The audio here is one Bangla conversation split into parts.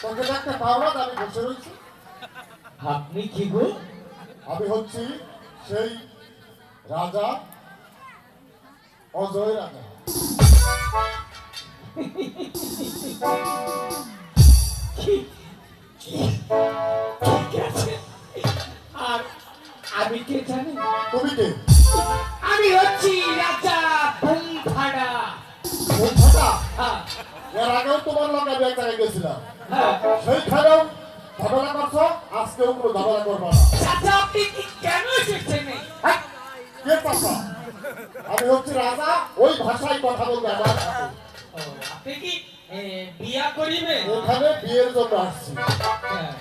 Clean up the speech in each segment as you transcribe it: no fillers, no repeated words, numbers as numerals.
তোকে দেখতে পাও না, আমি বসে রয়েছি। আপনি কি গো? আমি হচ্ছি সেই রাজা, অজয় রাজা। ঠিক আছে। আর আমি কে জানি? তুমি কে? আমি হচ্ছি রাজা বুমফাড়া। বুমফাড়া? হ্যাঁ এর আগেও তোমার লগে আমি এক জায়গায় গেছিলাম, হ্যাঁ। সেইখানেও ঝামেলা করছো, আজকেও কোনো ঝামেলা করবো না। চাচা আপনি কি কেন এসেছেন? কে চাচা? আমি হচ্ছি রাজা, ওই ভাষায় কথা বলবে আমার সাথে। আপনি কি বিয়া করিবেন? এখানে বিয়ের জন্য আসছি। হ্যাঁ,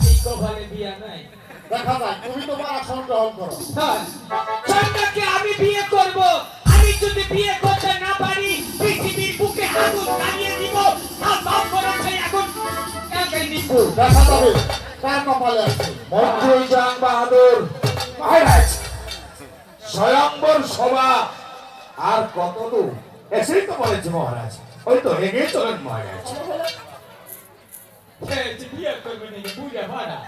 এই কপালে বিয়া নাই। দেখা যায়, তুমি তোমার আসন গ্রহণ করো। হ্যাঁ, চন্দ্রকে আমি বিয়ে করব। আমি যদি বিয়ে করতে না পারি, পৃথিবীর বুকে আগুন জ্বালিয়ে দিব। আর বাপ করেছে এখন কাকে নিব? দেখা যাবে কার কপালে আছে। মন্ত্রী জাং বাহাদুর মহারাজ, স্বয়ম্বর সভা আর কত দূর এসেই তো বলেছে মহারাজ। ওই তো এগিয়ে চলেন মহারাজ। বিয়ে করবে নাকি বুড়া ভাড়া?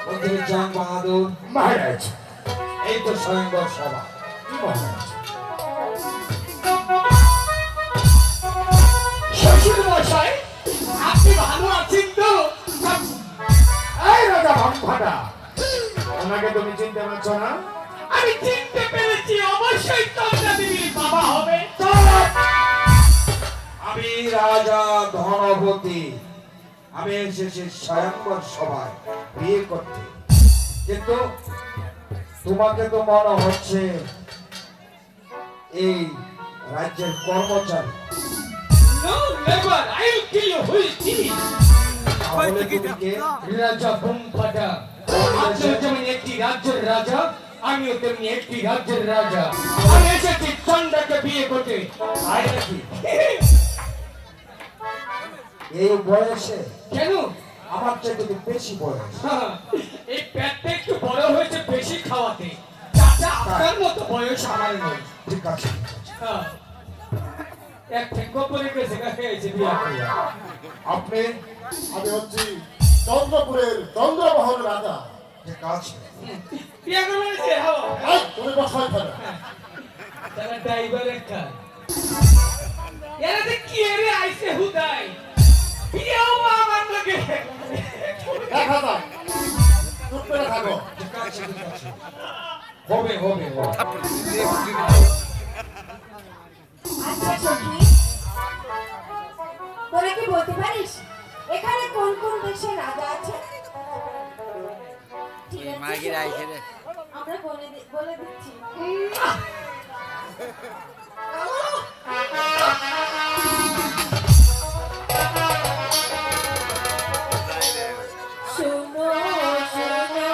মন্ত্রী জাং বাহাদুর মহারাজ, এই তো স্বয়ম্বর সভা। কি মহারাজ? শ্বশুর মশাই, আপনি ভালো আছেন তো? এই রাজা ভামফাটা, ওনাকে তুমি চিনতে পারছো না? আমি চিনতে পেরেছি, অবশ্যই চন্দ্রা দেবীর বাবা হবে। আমি রাজা ধনপতি, আমি এসেছি স্বয়ম্বর সভায় বিয়ে করতে, কিন্তু তোমাকে তো মনে হচ্ছে এই রাজ্যের কর্মচারী। No, never. I will kill you. Who is he? তাহলে তুমি কে? রাজা বুমফাটা। আপনি যেমন একটি রাজ্যের রাজা, আমিও তেমনি একটি রাজ্যের রাজা। আমি এসেছি চন্দ্রকে বিয়ে করতে। তাই নাকি? এই বয়সে? কেন? আমার চাইতে তো বেশি বয়স। এই পেটটা একটু বড় হয়েছে বেশি খাওয়াতে। চাচা আপনার মতো বয়স আমার নয়। ঠিক আছে। হ্যাঁ। এক ঠেঙ্গো পরে গেছে গেছে বিয়া করে। আপনি? আমি হচ্ছি চন্দ্রপুরের চন্দ্রমোহন রাজা। ঠিক আছে। বিয়া করবে না সে? হ্যাঁ। এই, তুমি বসো এখানে। তারা ড্রাইভার একটা। এরা যে কি এরে আইছে হুদাই। বিয়াও আমার লগে। দেখা যায়, চুপ করে থাকো। ঠিক আছে, ঠিক আছে। হবে হবে হবে। আচ্ছা সখী, তোরা কি বলতে পারিস এখানে কোন কোন দেশের রাজা আছে? ঠিক আছে, আমরা বলে দিচ্ছি। শোনো শোনো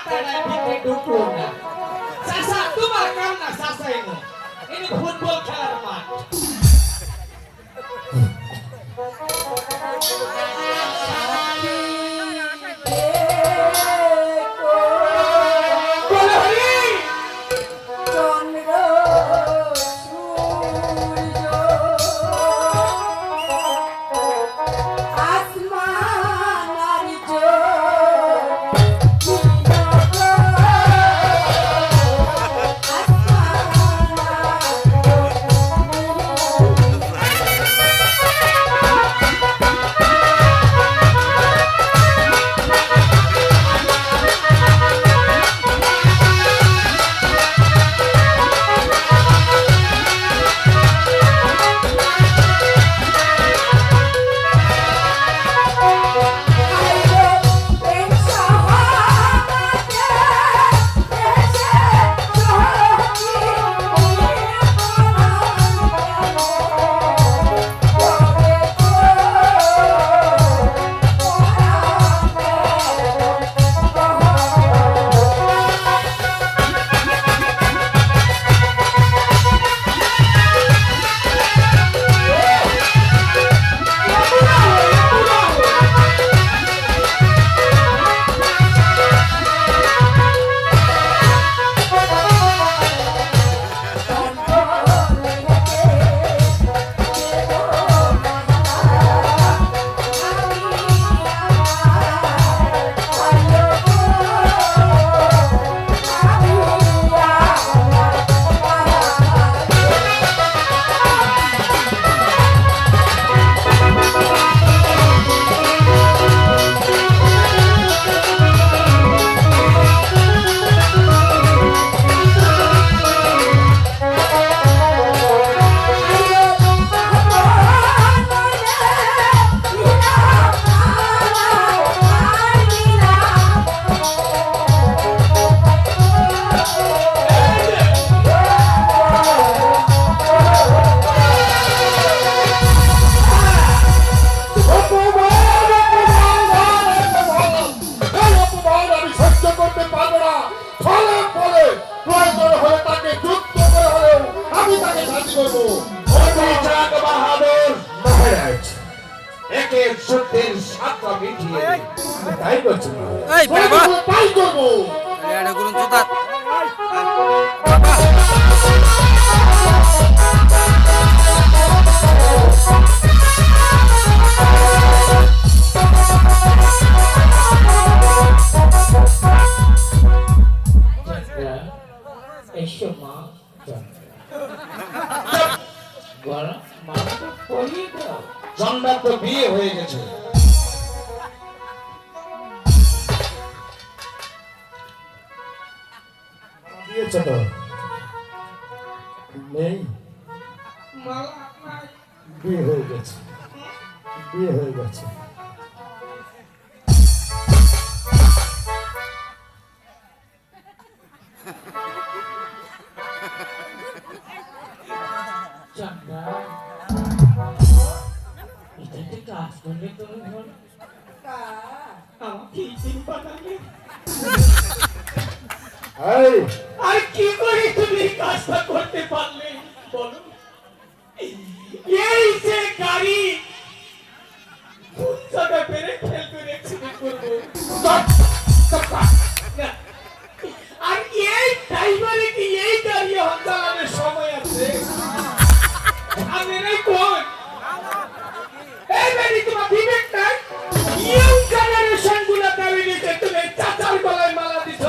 মাথাটা ভিতরে ঢুকলো না। চাচা তোমার কাম না চাচা এনে ফুটবল খেলার মাঠ। বলো হরি। চন্দ্র সূর্য আসমান আর তাই করছি এই বাবা তাই করবো। এটা গুরুন জুতা এসো মা গরম মা তো পড়িয়ে দাও। চন্দার তো বিয়ে হয়ে গেছে। দিয়েছে তো নেই, মালা নাই। বিয়ে হয়ে গেছে, বিয়ে হয়ে গেছে। চান্দা এটাতে কাজ করলে তুমি বলো আমাকে তিন পাঠালে এই আর কি করে তুমি এই কাজটা করতে পারলে বলো? এই যে গাড়ি কোন জায়গা পেরে ফেলবে অ্যাক্সিডেন্ট করবো না। আর এই ড্রাইভারে কি এই গাড়ি চালানোর সময় আছে? আমি নাই কোন এই গাড়ি তোমার বিবেক নাই? ইয়ং জেনারেশন গুলা দাবি দিতে তুমি চাচার গলায় মালা দিছ।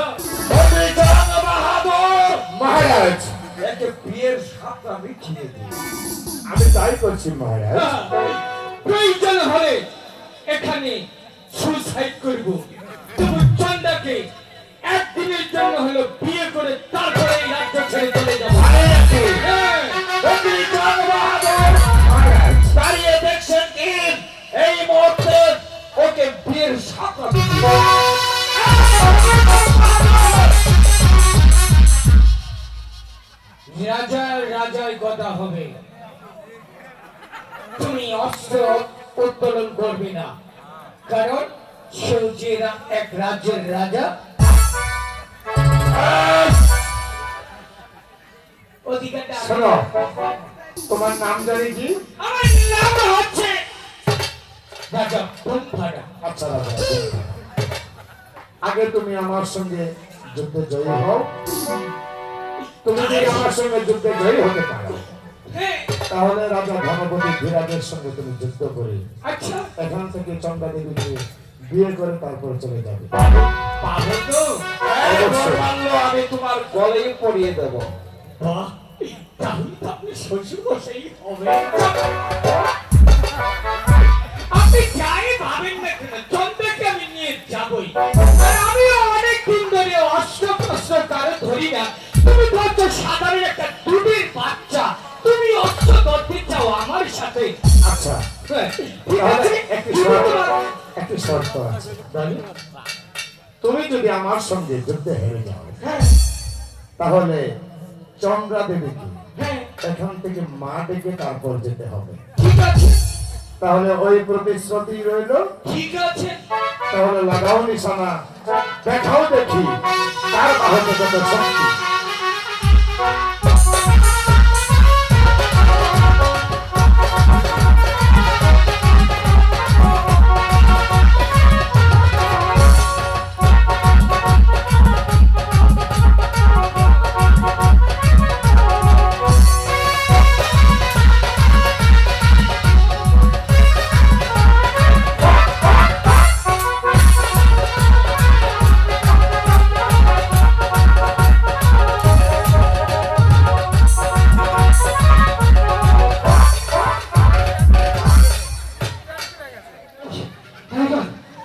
মহারাজ একে বিয়ের সাতটা মিটিয়ে দিই। আমি তাই করছি মহারাজ। প্রয়োজন হলে এখানে সুসাইড করব। তুমি চন্দাকে একদিনের জন্য হলো বিয়ে করে তারপরে এই রাজ্য ছেড়ে চলে যাবো। হ্যাঁ। মহারাজ দাঁড়িয়ে দেখছেন কি এই মুহূর্তে ওকে বিয়ের সাতটা রাজার রাজায় কথা হবে। তুমি অস্ত্র উত্তোলন করবে না, কারণ সে যে এক রাজ্যের রাজা অধিকারটা আমি- শোনো, তোমার নাম জানি কি? আমার নাম হচ্ছে রাজা বনফাড়া। আচ্ছা রাজা, আগে তুমি আমার সঙ্গে যুদ্ধে জয়ী হও। তুমি যদি আমার সঙ্গে যুদ্ধে জয়ী হতে পারো, হ্যাঁ, তাহলে রাজা ধনপতি ধীরাজের সঙ্গে তুমি যুদ্ধ করে আচ্ছা এখান থেকে চন্দ্রা দেবীকে বিয়ে করে তারপর চলে যাবে। পাবো তো? অবশ্যই। আমি তোমার গলায় পরিয়ে দেব। বাহ, তাহলে তো আপনি শ্বশুর মশাই হবে। আপনি যাই ভাবেন না কেন, চন্দ্রকে আমি নিয়ে যাবই। আর আমিও অনেক দিন ধরে অস্ত্র প্রশ্ন কারো ধরি না। তুমি তো হচ্ছে সাধারণ একটা দুধের বাচ্চা, তুমি অস্ত্র ধরতে চাও আমার সাথে। আচ্ছা, হ্যাঁ, ঠিক তাহলে আছে? একটি তুমি শর্ত, তোমার- একটি শর্ত আছে। জানি? তুমি যদি আমার সঙ্গে যুদ্ধে হেরে যাও, হ্যাঁ, তাহলে চন্দ্রা দেবীকে হ্যাঁ, এখান থেকে মা ডেকে তারপর যেতে হবে। ঠিক আছে, তাহলে ওই প্রতিশ্রুতি রইল। ঠিক আছে। তাহলে লাগাও নিশানা, দেখাও দেখি তার বাহুতে কত শক্তি।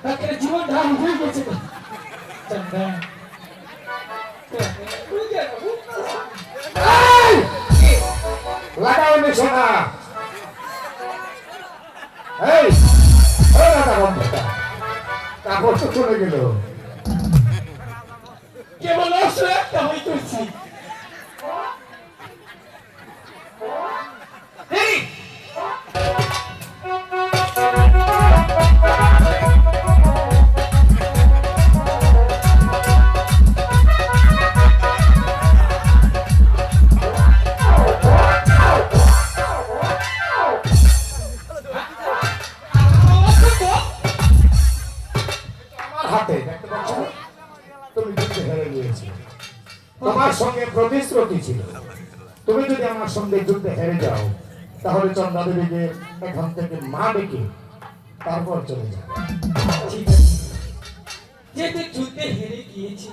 একটা জীবন ধারণ হয়ে গেছে। চন্দা, এই! লাগাও নিশানা। এই, ওই রাজা বন্ধুটা, কাপড় তো চলে গেল। কেবল অস্ত্র একটা হইতেছি। এই, আমার হাতে দেখতে পাচ্ছ না? তুমি যুদ্ধে হেরে গিয়েছো। তোমার সঙ্গে প্রতিশ্রুতি ছিল, তুমি যদি আমার সঙ্গে যুদ্ধে হেরে যাও, তাহলে চন্দ্রা দেবীকে এখান থেকে মা ডেকে তারপর চলে যাবে। ঠিক আছে। যেহেতু যুদ্ধে হেরে গিয়েছি,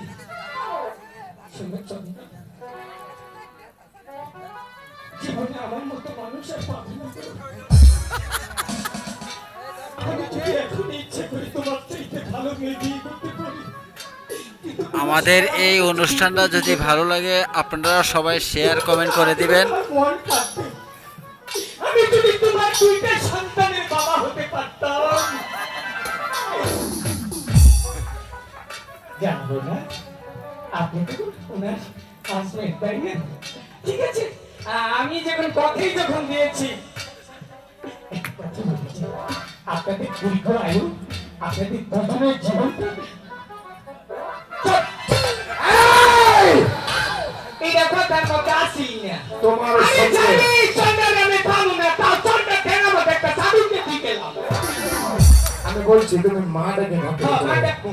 শোনো চন্দা, জীবনে আমার মতো মানুষ আর পাবে না তো। আমি যদি এখন ইচ্ছে করি তোমার চাইতে ভালো মেয়ে বিয়ে করতে পারি, কিন্তু আমাদের এই অনুষ্ঠানটা যদি ভালো লাগে আপনারা সবাই শেয়ার কমেন্ট করে দিবেন। আমার মন কাঁদবে। আমি যদি তোমার দুইটা সন্তানের বাবা হতে পারতাম। জানবো না, আপনি তো ওনার হাজবেন্ড, তাই না? ঠিক আছে, আমি যখন কথাই যখন দিয়েছি, একটা কথা বলেছি, আপনাদের দীর্ঘ আয়ু, আপনাদের দুজনের জীবনটা এই! এটা কথার মধ্যে আসেই না। তোমার আমি সঙ্গে জানি চন্দ্রের নামে পাবো না, তাও চন্দ্রের ঠেঙার মধ্যে একটা চাবিকে দিয়ে গেলাম। আমি বলছি তুমি মা ডেকে এখান থেকে হ্যাঁ, চলে মা যাও। ডাকবো।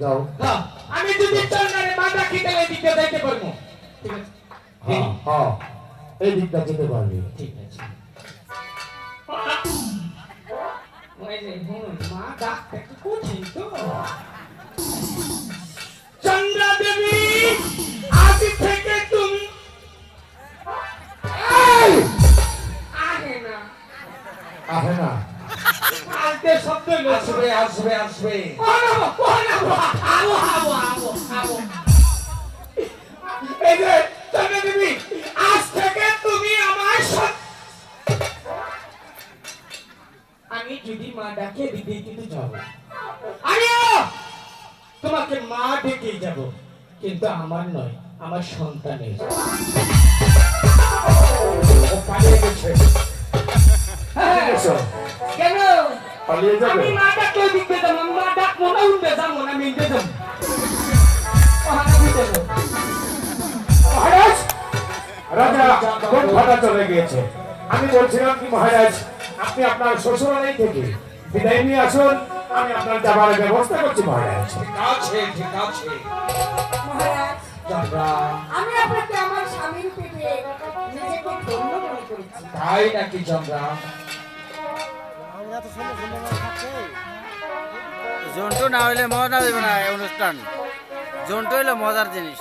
যাও। হ্যাঁ, আমি যদি চন্দ্রের মা ডাকি তাহলে দিতে যাইতে পারবো। ঠিক আছে? হ্যাঁ, হ্যাঁ, এই দিকটা যেতে পারবি। ঠিক আছে। ওই যে হুন, মা ডাকতে একটু কঠিন তো। চন্দ্রা দেবী, আজ থেকে তুমি এই! আগে না, আহে না। আজকে শব্দ আসবে, আসবে, আসবে। এই যে চন্দ্রা দেবী, আজ থেকে তুমি আমার আমি যদি মা ডাকে দিতে কিন্তু যাবো, আমিও তোমাকে মা ডেকে যাব, কিন্তু আমার নয়, আমার সন্তানের। ও পালিয়ে গেছে। হ্যাঁ, এসো, কেন? পালিয়ে যাবে। আমি মা ডাকলে দিতে যাবো, মা ডাকবো না, উঠতে যাবো না, মিলতে যাবো। কেন? মহারাজ, রাজা কোন ভাটা চলে গিয়েছে। আমি বলছিলাম কি মহারাজ, আপনি আপনার শ্বশুরালয় থেকে বিদায় নিয়ে আসুন, আমি আপনার যাবার ব্যবস্থা করছি মহারাজ। ঠিক আছে, ঠিক আছে। মহারাজ, চন্দ্রা, আমি আপনাকে আমার স্বামীর পেটে নিজেকে ধন্য মনে করেছি। তাই নাকি চন্দ্রা? জন্টু না হইলে মজা দেবে না এই অনুষ্ঠান। জন্টু হইলে মজার জিনিস।